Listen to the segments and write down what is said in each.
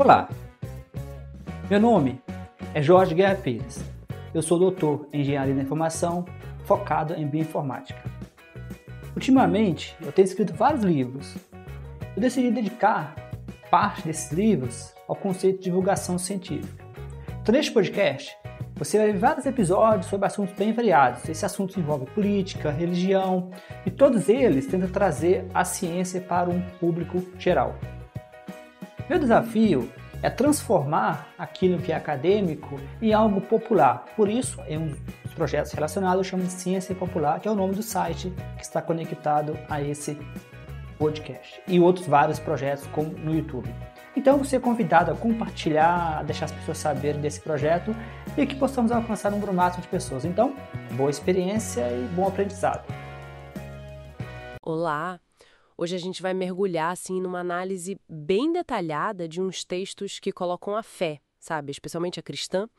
Olá, meu nome é Jorge Guerra Pires. Eu sou doutor em Engenharia da Informação, focado em Bioinformática. Ultimamente, eu tenho escrito vários livros. Eu decidi dedicar parte desses livros ao conceito de divulgação científica. Então, neste podcast, você vai ver vários episódios sobre assuntos bem variados. Esses assuntos envolvem política, religião, e todos eles tentam trazer a ciência para um público geral. Meu desafio é transformar aquilo que é acadêmico em algo popular. Por isso, em um dos projetos relacionados, eu chamo de Ciência Popular, que é o nome do site que está conectado a esse podcast. E outros vários projetos como no YouTube. Então, você é convidado a compartilhar, a deixar as pessoas saberem desse projeto e que possamos alcançar um número máximo de pessoas. Então, boa experiência e bom aprendizado. Olá! Hoje a gente vai mergulhar assim numa análise bem detalhada de uns textos que colocam a fé, sabe, especialmente a cristã,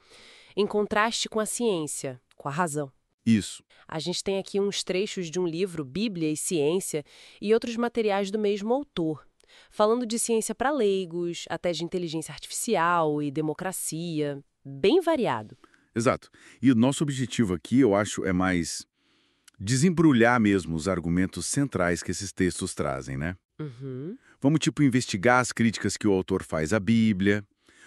em contraste com a ciência, com a razão. Isso. A gente tem aqui uns trechos de um livro, Bíblia e Ciência, e outros materiais do mesmo autor, falando de ciência para leigos, até de inteligência artificial e democracia, bem variado. Exato. E o nosso objetivo aqui, eu acho, é mais desembrulhar mesmo os argumentos centrais que esses textos trazem, né? Uhum. Vamos, investigar as críticas que o autor faz à Bíblia,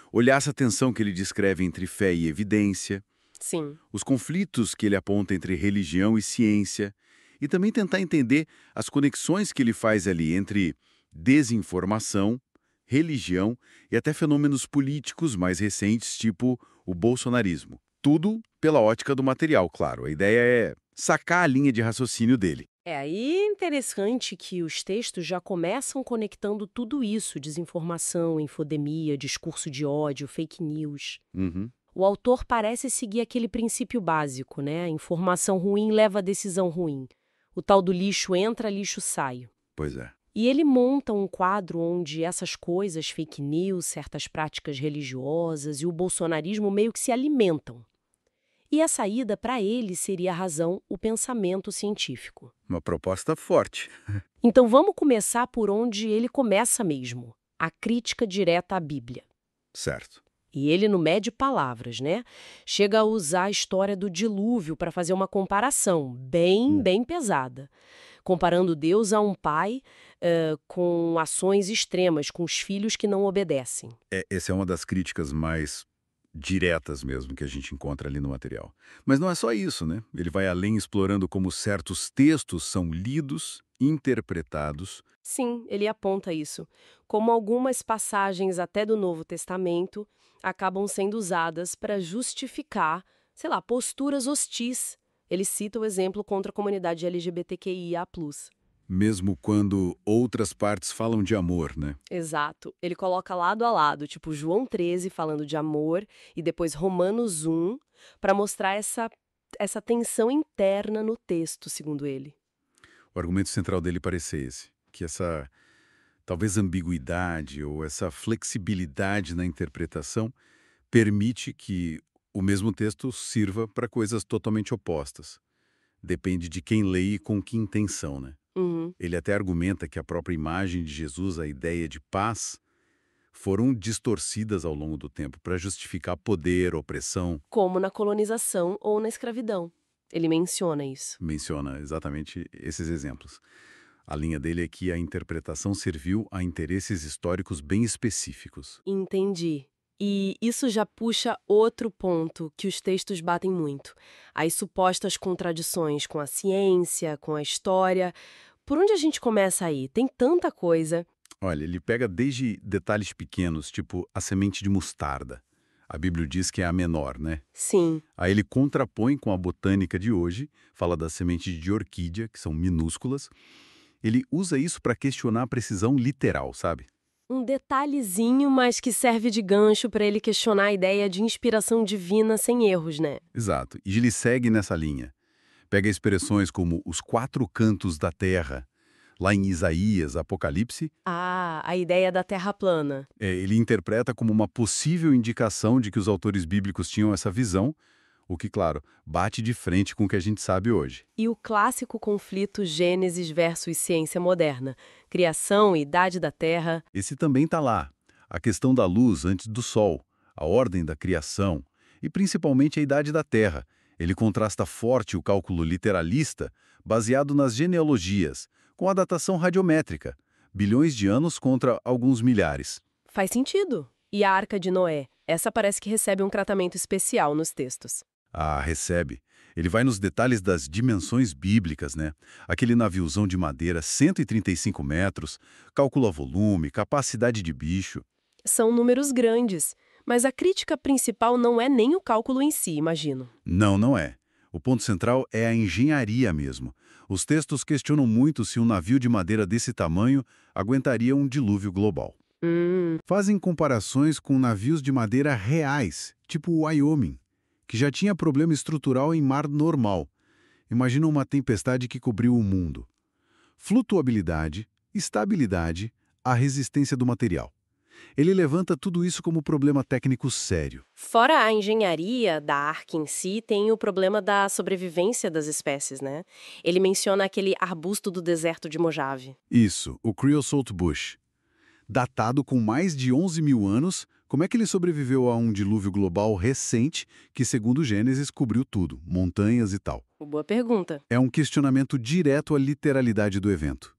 olhar essa tensão que ele descreve entre fé e evidência, Sim. os conflitos que ele aponta entre religião e ciência, e também tentar entender as conexões que ele faz ali entre desinformação, religião e até fenômenos políticos mais recentes, tipo o bolsonarismo. Tudo pela ótica do material, claro. A ideia é sacar a linha de raciocínio dele. Aí é interessante que os textos já começam conectando tudo isso, desinformação, infodemia, discurso de ódio, fake news. Uhum. O autor parece seguir aquele princípio básico, né? A informação ruim leva a decisão ruim. O tal do lixo entra, lixo sai. Pois é. E ele monta um quadro onde essas coisas, fake news, certas práticas religiosas e o bolsonarismo meio que se alimentam. E a saída para ele seria a razão, o pensamento científico. Uma proposta forte. Então vamos começar por onde ele começa mesmo, a crítica direta à Bíblia. Certo. E ele não mede palavras, né? Chega a usar a história do dilúvio para fazer uma comparação bem pesada. Comparando Deus a um pai com ações extremas, com os filhos que não obedecem. Essa é uma das críticas mais diretas mesmo que a gente encontra ali no material. Mas não é só isso, né? Ele vai além explorando como certos textos são lidos, interpretados. Sim, ele aponta isso. Como algumas passagens até do Novo Testamento acabam sendo usadas para justificar, posturas hostis. Ele cita o exemplo contra a comunidade LGBTQIA+. Mesmo quando outras partes falam de amor, né? Exato. Ele coloca lado a lado, tipo João 13 falando de amor e depois Romanos 1, para mostrar essa tensão interna no texto, segundo ele. O argumento central dele parece esse, que essa talvez ambiguidade ou essa flexibilidade na interpretação permite que o mesmo texto sirva para coisas totalmente opostas. Depende de quem lê e com que intenção, né? Uhum. Ele até argumenta que a própria imagem de Jesus, a ideia de paz, foram distorcidas ao longo do tempo para justificar poder, opressão. Como na colonização ou na escravidão. Ele menciona isso. Menciona exatamente esses exemplos. A linha dele é que a interpretação serviu a interesses históricos bem específicos. Entendi. E isso já puxa outro ponto que os textos batem muito. As supostas contradições com a ciência, com a história. Por onde a gente começa aí? Tem tanta coisa. Olha, ele pega desde detalhes pequenos, tipo a semente de mostarda. A Bíblia diz que é a menor, né? Sim. Aí ele contrapõe com a botânica de hoje, fala das sementes de orquídea, que são minúsculas. Ele usa isso para questionar a precisão literal, sabe? Um detalhezinho, mas que serve de gancho para ele questionar a ideia de inspiração divina sem erros, né? Exato. E ele segue nessa linha. Pega expressões como os 4 cantos da terra, lá em Isaías, Apocalipse. Ah, a ideia da terra plana. Ele interpreta como uma possível indicação de que os autores bíblicos tinham essa visão, o que, claro, bate de frente com o que a gente sabe hoje. E o clássico conflito Gênesis versus ciência moderna. Criação e idade da Terra. Esse também está lá. a questão da luz antes do Sol, a ordem da criação e principalmente a idade da Terra. Ele contrasta forte o cálculo literalista, baseado nas genealogias, com a datação radiométrica, bilhões de anos contra alguns milhares. Faz sentido. E a Arca de Noé? Essa parece que recebe um tratamento especial nos textos. Ah, recebe. Ele vai nos detalhes das dimensões bíblicas, né? Aquele naviozão de madeira, 135 metros, calcula volume, capacidade de bicho. São números grandes, mas a crítica principal não é nem o cálculo em si, imagino. Não, não é. O ponto central é a engenharia mesmo. Os textos questionam muito se um navio de madeira desse tamanho aguentaria um dilúvio global. Fazem comparações com navios de madeira reais, tipo o Wyoming, que já tinha problema estrutural em mar normal. Imagina uma tempestade que cobriu o mundo. Flutuabilidade, estabilidade, a resistência do material. Ele levanta tudo isso como problema técnico sério. Fora a engenharia da arca em si, tem o problema da sobrevivência das espécies, né? Ele menciona aquele arbusto do deserto de Mojave. Isso, o Creosote Bush. Datado com mais de 11 mil anos, como é que ele sobreviveu a um dilúvio global recente que, segundo Gênesis, cobriu tudo, montanhas e tal? Boa pergunta. É um questionamento direto à literalidade do evento.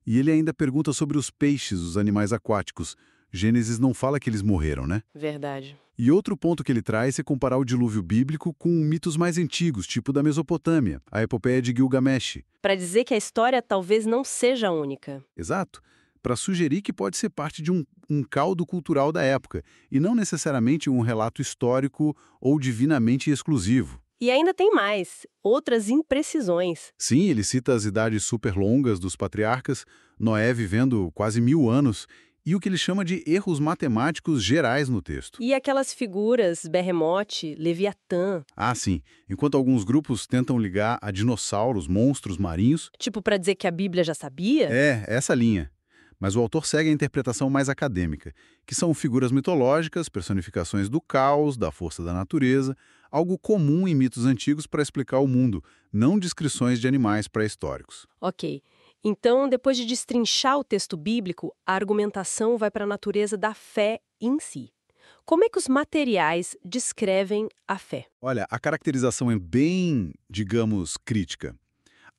E ele ainda pergunta sobre os peixes, os animais aquáticos. Gênesis não fala que eles morreram, né? Verdade. E outro ponto que ele traz é comparar o dilúvio bíblico com mitos mais antigos, tipo da Mesopotâmia, a epopeia de Gilgamesh. Para dizer que a história talvez não seja única. Exato. Para sugerir que pode ser parte de um caldo cultural da época, e não necessariamente um relato histórico ou divinamente exclusivo. E ainda tem mais, outras imprecisões. Sim, ele cita as idades super longas dos patriarcas, Noé vivendo quase 1000 anos, e o que ele chama de erros matemáticos gerais no texto. E aquelas figuras, Behemoth, Leviatã. Ah, sim. Enquanto alguns grupos tentam ligar a dinossauros, monstros marinhos... Tipo para dizer que a Bíblia já sabia? É, essa linha. Mas o autor segue a interpretação mais acadêmica, que são figuras mitológicas, personificações do caos, da força da natureza, algo comum em mitos antigos para explicar o mundo, não descrições de animais pré-históricos. Ok. Então, depois de destrinchar o texto bíblico, a argumentação vai para a natureza da fé em si. Como é que os materiais descrevem a fé? Olha, a caracterização é bem, digamos, crítica.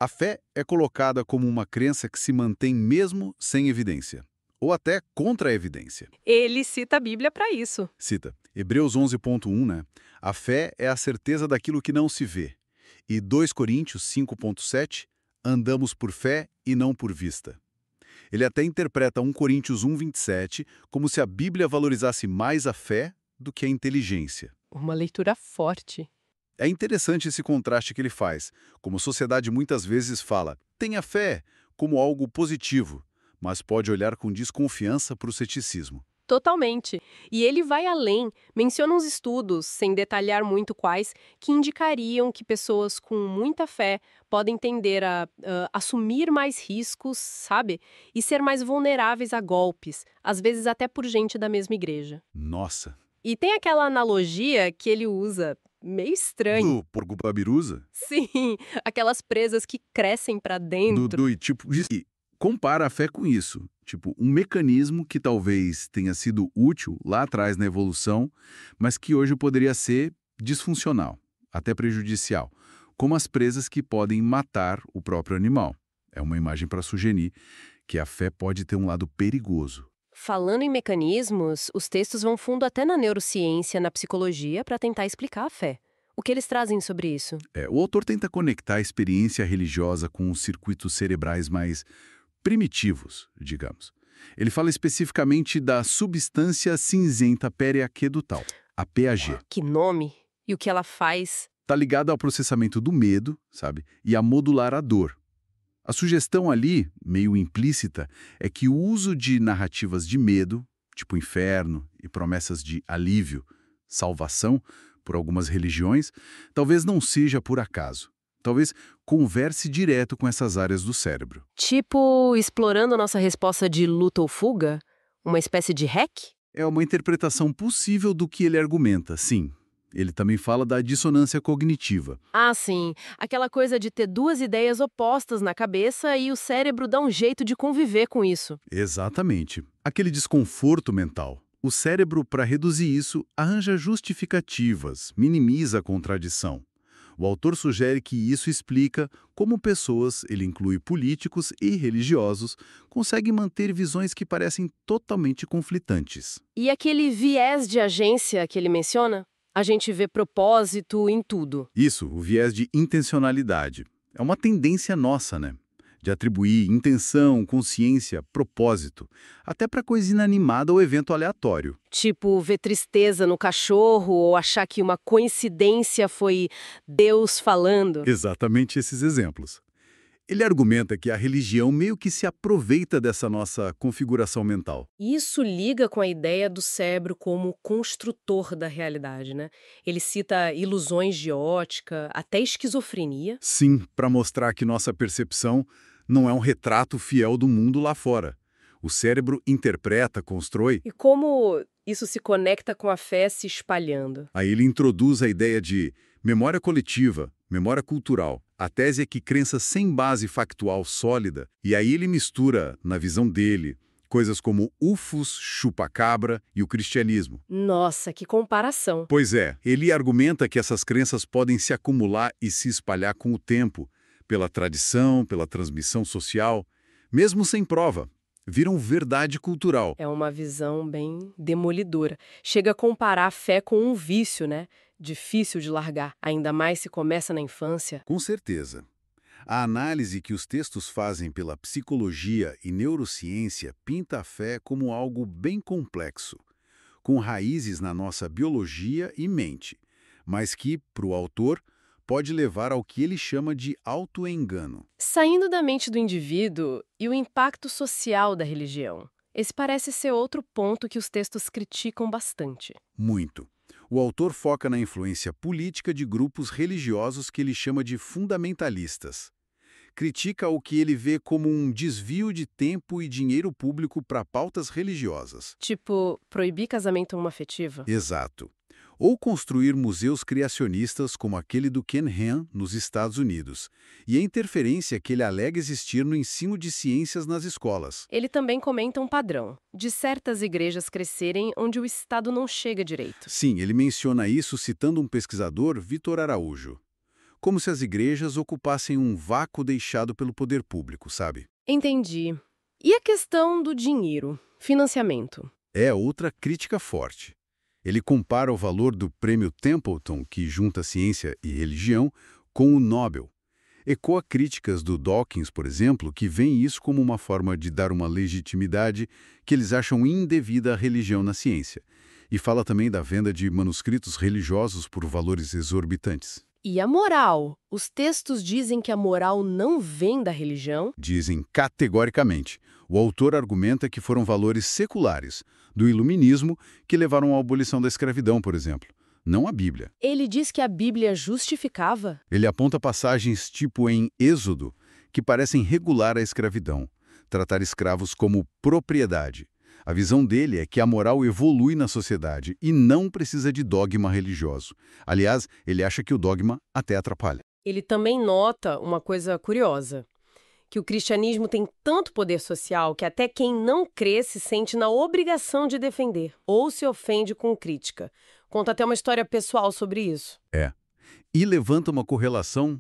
A fé é colocada como uma crença que se mantém mesmo sem evidência, ou até contra a evidência. Ele cita a Bíblia para isso. Cita, Hebreus 11.1, né? A fé é a certeza daquilo que não se vê. E 2 Coríntios 5.7, andamos por fé e não por vista. Ele até interpreta 1 Coríntios 1.27 como se a Bíblia valorizasse mais a fé do que a inteligência. Uma leitura forte. É interessante esse contraste que ele faz. Como a sociedade muitas vezes fala, tenha fé como algo positivo, mas pode olhar com desconfiança para o ceticismo. Totalmente. E ele vai além, menciona uns estudos, sem detalhar muito quais, que indicariam que pessoas com muita fé podem tender a assumir mais riscos, sabe? E ser mais vulneráveis a golpes, às vezes até por gente da mesma igreja. Nossa! E tem aquela analogia que ele usa, meio estranho. Do porco-babirusa? Sim, aquelas presas que crescem pra dentro. E compara a fé com isso. Tipo, um mecanismo que talvez tenha sido útil lá atrás na evolução, mas que hoje poderia ser disfuncional, até prejudicial, como as presas que podem matar o próprio animal. É uma imagem para sugerir que a fé pode ter um lado perigoso. Falando em mecanismos, os textos vão fundo até na neurociência, na psicologia, para tentar explicar a fé. O que eles trazem sobre isso? O autor tenta conectar a experiência religiosa com os circuitos cerebrais mais primitivos, digamos. Ele fala especificamente da substância cinzenta periaquedutal, a PAG. Que nome? E o que ela faz? Está ligado ao processamento do medo, sabe? E a modular a dor. A sugestão ali, meio implícita, é que o uso de narrativas de medo, tipo inferno e promessas de alívio, salvação, por algumas religiões, talvez não seja por acaso. Talvez converse direto com essas áreas do cérebro. Tipo, explorando nossa resposta de luta ou fuga? Uma espécie de hack? É uma interpretação possível do que ele argumenta, sim. Ele também fala da dissonância cognitiva. Ah, sim. Aquela coisa de ter duas ideias opostas na cabeça e o cérebro dá um jeito de conviver com isso. Exatamente. Aquele desconforto mental. O cérebro, para reduzir isso, arranja justificativas, minimiza a contradição. O autor sugere que isso explica como pessoas, ele inclui políticos e religiosos, conseguem manter visões que parecem totalmente conflitantes. E aquele viés de agência que ele menciona? A gente vê propósito em tudo. Isso, o viés de intencionalidade. É uma tendência nossa, né? De atribuir intenção, consciência, propósito, até para coisa inanimada ou evento aleatório. Tipo, ver tristeza no cachorro ou achar que uma coincidência foi Deus falando. Exatamente esses exemplos. Ele argumenta que a religião meio que se aproveita dessa nossa configuração mental. Isso liga com a ideia do cérebro como construtor da realidade, né? Ele cita ilusões de ótica, até esquizofrenia. Sim, para mostrar que nossa percepção não é um retrato fiel do mundo lá fora. O cérebro interpreta, constrói. E como isso se conecta com a fé se espalhando? Aí ele introduz a ideia de memória coletiva, memória cultural. A tese é que crença sem base factual sólida, e aí ele mistura, na visão dele, coisas como UFOs, chupa-cabra e o cristianismo. Nossa, que comparação. Pois é, ele argumenta que essas crenças podem se acumular e se espalhar com o tempo, pela tradição, pela transmissão social, mesmo sem prova. Viram verdade cultural. É uma visão bem demolidora. Chega a comparar a fé com um vício, né? Difícil de largar, ainda mais se começa na infância. Com certeza. A análise que os textos fazem pela psicologia e neurociência pinta a fé como algo bem complexo, com raízes na nossa biologia e mente, mas que, para o autor, pode levar ao que ele chama de autoengano. Saindo da mente do indivíduo e o impacto social da religião. Esse parece ser outro ponto que os textos criticam bastante. Muito. O autor foca na influência política de grupos religiosos que ele chama de fundamentalistas. Critica o que ele vê como um desvio de tempo e dinheiro público para pautas religiosas. Tipo, proibir casamento homoafetivo. Exato. Ou construir museus criacionistas como aquele do Ken Ham, nos Estados Unidos, e a interferência que ele alega existir no ensino de ciências nas escolas. Ele também comenta um padrão, de certas igrejas crescerem onde o Estado não chega direito. Sim, ele menciona isso citando um pesquisador, Vitor Araújo. Como se as igrejas ocupassem um vácuo deixado pelo poder público, sabe? Entendi. E a questão do dinheiro, financiamento? É outra crítica forte. Ele compara o valor do prêmio Templeton, que junta ciência e religião, com o Nobel. Ecoa críticas do Dawkins, por exemplo, que veem isso como uma forma de dar uma legitimidade que eles acham indevida à religião na ciência. E fala também da venda de manuscritos religiosos por valores exorbitantes. E a moral? Os textos dizem que a moral não vem da religião? Dizem categoricamente. O autor argumenta que foram valores seculares, do iluminismo, que levaram à abolição da escravidão, por exemplo. Não a Bíblia. Ele diz que a Bíblia justificava? Ele aponta passagens tipo em Êxodo, que parecem regular a escravidão, tratar escravos como propriedade. A visão dele é que a moral evolui na sociedade e não precisa de dogma religioso. Aliás, ele acha que o dogma até atrapalha. Ele também nota uma coisa curiosa, que o cristianismo tem tanto poder social que até quem não crê se sente na obrigação de defender, ou se ofende com crítica. Conta até uma história pessoal sobre isso. É. E levanta uma correlação,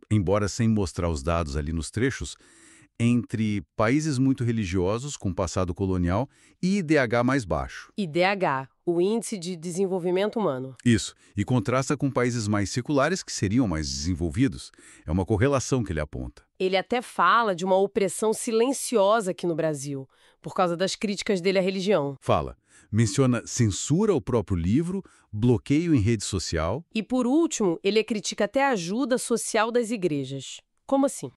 embora sem mostrar os dados ali nos trechos, entre países muito religiosos, com passado colonial, e IDH mais baixo. IDH, o Índice de Desenvolvimento Humano. Isso, e contrasta com países mais seculares que seriam mais desenvolvidos. É uma correlação que ele aponta. Ele até fala de uma opressão silenciosa aqui no Brasil, por causa das críticas dele à religião. Fala. Menciona censura ao próprio livro, bloqueio em rede social. E por último, ele critica até a ajuda social das igrejas. Como assim?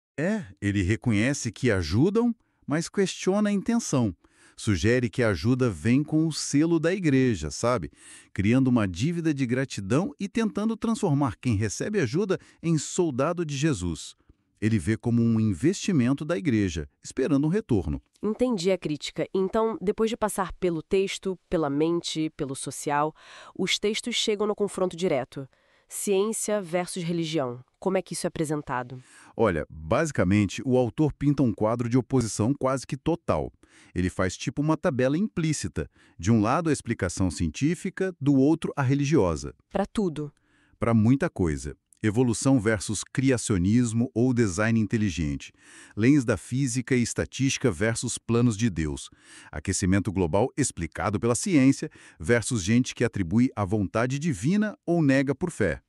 Ele reconhece que ajudam, mas questiona a intenção. Sugere que a ajuda vem com o selo da igreja, sabe? Criando uma dívida de gratidão e tentando transformar quem recebe ajuda em soldado de Jesus. Ele vê como um investimento da igreja, esperando um retorno. Entendi a crítica. Então, depois de passar pelo texto, pela mente, pelo social, os textos chegam no confronto direto. Ciência versus religião. Como é que isso é apresentado? Olha, basicamente, o autor pinta um quadro de oposição quase que total. Ele faz tipo uma tabela implícita. De um lado a explicação científica, do outro a religiosa. Para tudo. Para muita coisa. Evolução versus criacionismo ou design inteligente. Leis da física e estatística versus planos de Deus. Aquecimento global explicado pela ciência versus gente que atribui a vontade divina ou nega por fé.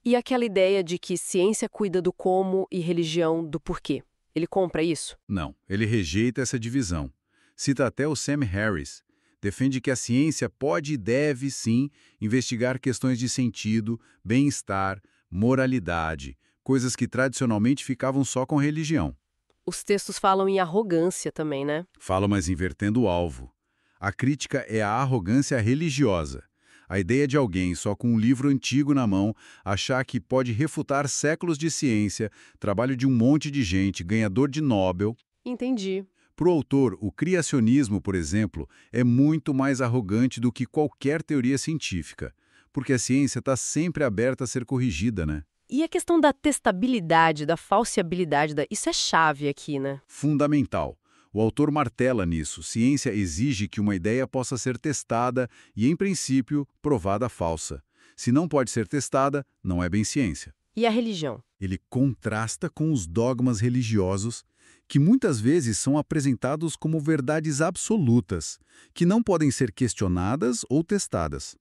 E aquela ideia de que ciência cuida do como e religião do porquê. Ele compra isso? Não, ele rejeita essa divisão. Cita até o Sam Harris. Defende que a ciência pode e deve, sim, investigar questões de sentido, bem-estar, moralidade, coisas que tradicionalmente ficavam só com religião. Os textos falam em arrogância também, né? Fala, mas invertendo o alvo. A crítica é a arrogância religiosa. A ideia de alguém só com um livro antigo na mão achar que pode refutar séculos de ciência, trabalho de um monte de gente, ganhador de Nobel. Entendi. Para o autor, o criacionismo, por exemplo, é muito mais arrogante do que qualquer teoria científica, porque a ciência está sempre aberta a ser corrigida, né? E a questão da testabilidade, da falseabilidade, isso é chave aqui, né? Fundamental. O autor martela nisso. Ciência exige que uma ideia possa ser testada e, em princípio, provada falsa. Se não pode ser testada, não é bem ciência. E a religião? Ele contrasta com os dogmas religiosos, que muitas vezes são apresentados como verdades absolutas, que não podem ser questionadas ou testadas.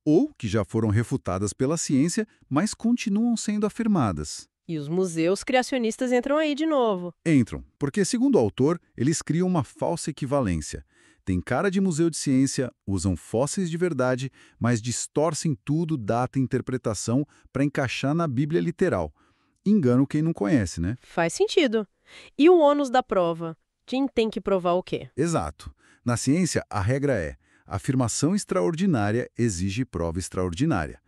Ou que já foram refutadas pela ciência, mas continuam sendo afirmadas. E os museus criacionistas entram aí de novo. Entram, porque, segundo o autor, eles criam uma falsa equivalência. Tem cara de museu de ciência, usam fósseis de verdade, mas distorcem tudo, data e interpretação para encaixar na Bíblia literal. Enganam quem não conhece, né? Faz sentido. E o ônus da prova? Quem tem que provar o quê? Exato. Na ciência, a regra é: afirmação extraordinária exige prova extraordinária.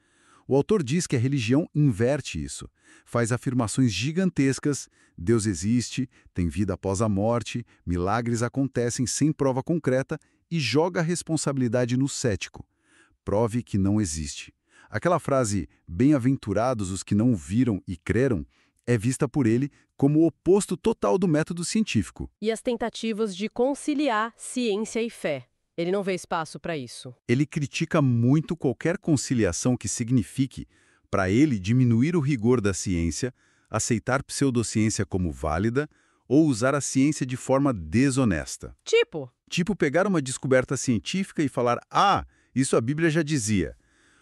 O autor diz que a religião inverte isso. Faz afirmações gigantescas, Deus existe, tem vida após a morte, milagres acontecem sem prova concreta e joga a responsabilidade no cético. Prove que não existe. Aquela frase, bem-aventurados os que não viram e creram, é vista por ele como o oposto total do método científico. E as tentativas de conciliar ciência e fé? Ele não vê espaço para isso. Ele critica muito qualquer conciliação que signifique, para ele, diminuir o rigor da ciência, aceitar pseudociência como válida ou usar a ciência de forma desonesta. Tipo pegar uma descoberta científica e falar: ah, isso a Bíblia já dizia,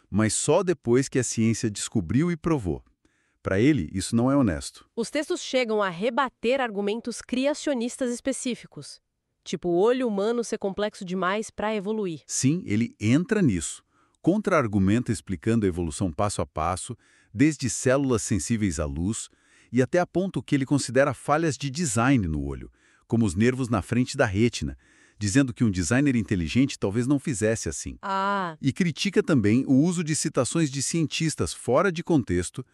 mas só depois que a ciência descobriu e provou. Para ele, isso não é honesto. Os textos chegam a rebater argumentos criacionistas específicos. Tipo, o olho humano ser complexo demais para evoluir. Sim, ele entra nisso. Contra-argumenta explicando a evolução passo a passo, desde células sensíveis à luz, e até a ponto que ele considera falhas de design no olho, como os nervos na frente da rétina, dizendo que um designer inteligente talvez não fizesse assim. E critica também o uso de citações de cientistas fora de contexto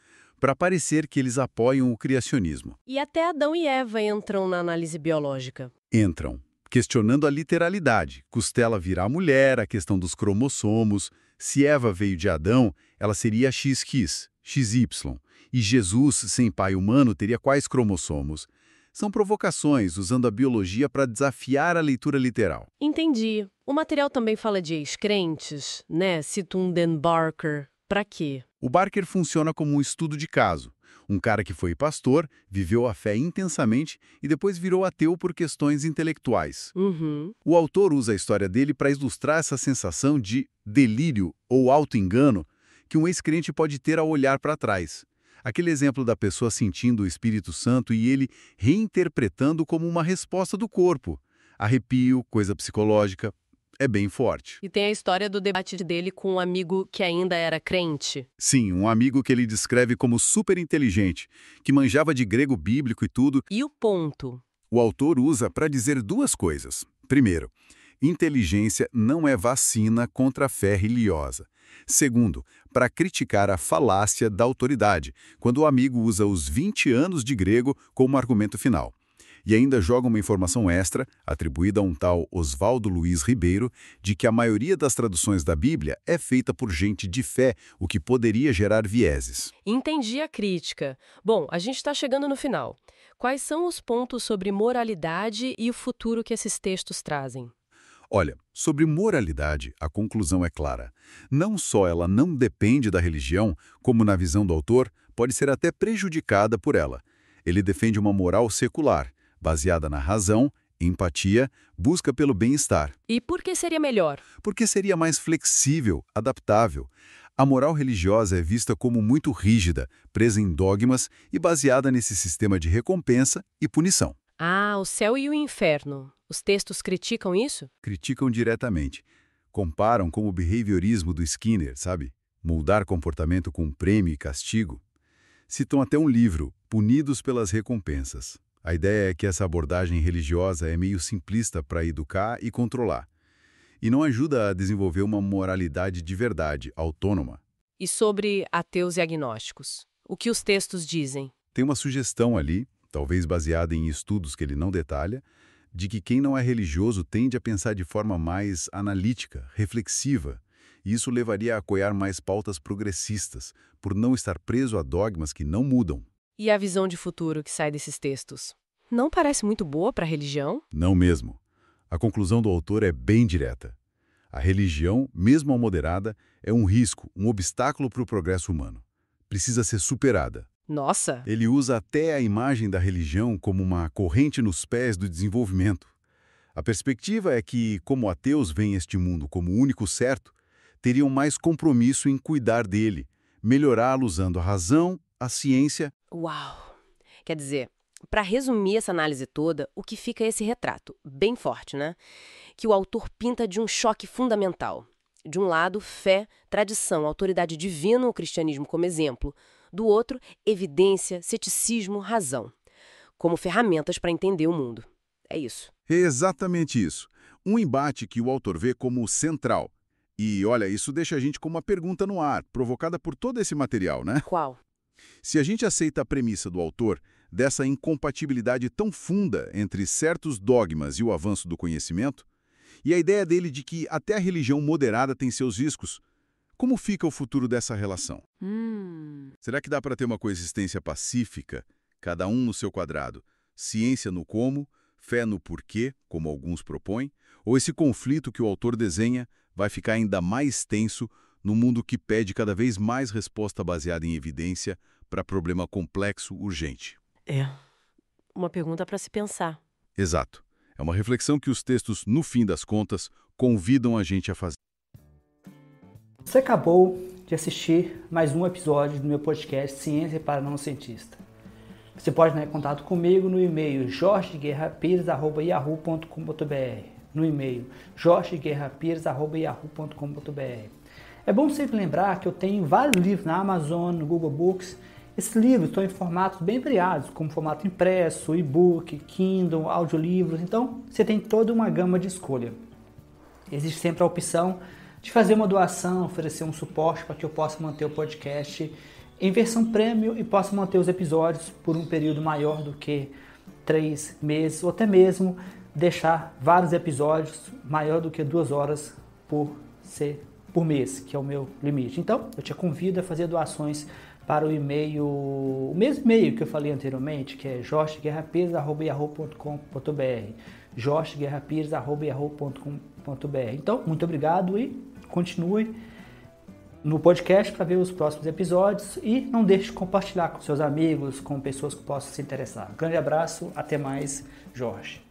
para parecer que eles apoiam o criacionismo. E até Adão e Eva entram na análise biológica. Entram, questionando a literalidade. Costela virar mulher, a questão dos cromossomos. Se Eva veio de Adão, ela seria XX, XY. E Jesus, sem pai humano, teria quais cromossomos? São provocações, usando a biologia para desafiar a leitura literal. Entendi. O material também fala de ex-crentes, né? Cita um Dan Barker. Pra quê? O Barker funciona como um estudo de caso. Um cara que foi pastor, viveu a fé intensamente e depois virou ateu por questões intelectuais. O autor usa a história dele para ilustrar essa sensação de delírio ou auto-engano que um ex-crente pode ter ao olhar para trás. Aquele exemplo da pessoa sentindo o Espírito Santo e ele reinterpretando como uma resposta do corpo. Arrepio, coisa psicológica, é bem forte. E tem a história do debate dele com um amigo que ainda era crente. Sim, um amigo que ele descreve como super inteligente, que manjava de grego bíblico e tudo. E o ponto? O autor usa para dizer duas coisas. Primeiro, inteligência não é vacina contra a fé religiosa. Segundo, para criticar a falácia da autoridade, quando o amigo usa os 20 anos de grego como argumento final. E ainda joga uma informação extra, atribuída a um tal Oswaldo Luiz Ribeiro, de que a maioria das traduções da Bíblia é feita por gente de fé, o que poderia gerar vieses. Entendi a crítica. Bom, a gente está chegando no final. Quais são os pontos sobre moralidade e o futuro que esses textos trazem? Olha, sobre moralidade, a conclusão é clara. Não só ela não depende da religião, como na visão do autor, pode ser até prejudicada por ela. Ele defende uma moral secular, baseada na razão, empatia, busca pelo bem-estar. E por que seria melhor? Porque seria mais flexível, adaptável. A moral religiosa é vista como muito rígida, presa em dogmas e baseada nesse sistema de recompensa e punição. Ah, o céu e o inferno. Os textos criticam isso? Criticam diretamente. Comparam com o behaviorismo do Skinner, sabe? Moldar comportamento com prêmio e castigo. Citam até um livro, Punidos pelas Recompensas. A ideia é que essa abordagem religiosa é meio simplista para educar e controlar. E não ajuda a desenvolver uma moralidade de verdade, autônoma. E sobre ateus e agnósticos? O que os textos dizem? Tem uma sugestão ali, talvez baseada em estudos que ele não detalha, de que quem não é religioso tende a pensar de forma mais analítica, reflexiva, e isso levaria a apoiar mais pautas progressistas, por não estar preso a dogmas que não mudam. E a visão de futuro que sai desses textos? Não parece muito boa para a religião? Não mesmo. A conclusão do autor é bem direta. A religião, mesmo a moderada, é um risco, um obstáculo para o progresso humano. Precisa ser superada. Nossa! Ele usa até a imagem da religião como uma corrente nos pés do desenvolvimento. A perspectiva é que, como ateus veem este mundo como o único certo, teriam mais compromisso em cuidar dele, melhorá-lo usando a razão, a ciência. Uau! Quer dizer, para resumir essa análise toda, o que fica é esse retrato, bem forte, né? Que o autor pinta de um choque fundamental. De um lado, fé, tradição, autoridade divina, o cristianismo como exemplo. Do outro, evidência, ceticismo, razão. Como ferramentas para entender o mundo. É isso. É exatamente isso. Um embate que o autor vê como central. E, olha, isso deixa a gente com uma pergunta no ar, provocada por todo esse material, né? Qual? Se a gente aceita a premissa do autor dessa incompatibilidade tão funda entre certos dogmas e o avanço do conhecimento, e a ideia dele de que até a religião moderada tem seus riscos, como fica o futuro dessa relação? Será que dá para ter uma coexistência pacífica, cada um no seu quadrado, ciência no como, fé no porquê, como alguns propõem, ou esse conflito que o autor desenha vai ficar ainda mais tenso no mundo que pede cada vez mais resposta baseada em evidência para problema complexo, urgente? É. Uma pergunta para se pensar. Exato. É uma reflexão que os textos, no fim das contas, convidam a gente a fazer. Você acabou de assistir mais um episódio do meu podcast Ciência para Não Cientista. Você pode entrar em contato comigo no e-mail jorgeguerrapires@yahoo.com.br, no e-mail jorgeguerrapires@yahoo.com.br. É bom sempre lembrar que eu tenho vários livros na Amazon, no Google Books. Esses livros estão em formatos bem variados, como formato impresso, e-book, Kindle, audiolivros. Então, você tem toda uma gama de escolha. Existe sempre a opção de fazer uma doação, oferecer um suporte para que eu possa manter o podcast em versão premium e possa manter os episódios por um período maior do que 3 meses, ou até mesmo deixar vários episódios maior do que 2 horas por mês, que é o meu limite. Então, eu te convido a fazer doações para o e-mail, o mesmo e-mail que eu falei anteriormente, que é jorgeguerrapires@yahoo.com.br, jorgeguerrapires@yahoo.com.br. Então, muito obrigado e continue no podcast para ver os próximos episódios e não deixe de compartilhar com seus amigos, com pessoas que possam se interessar. Um grande abraço, até mais, Jorge.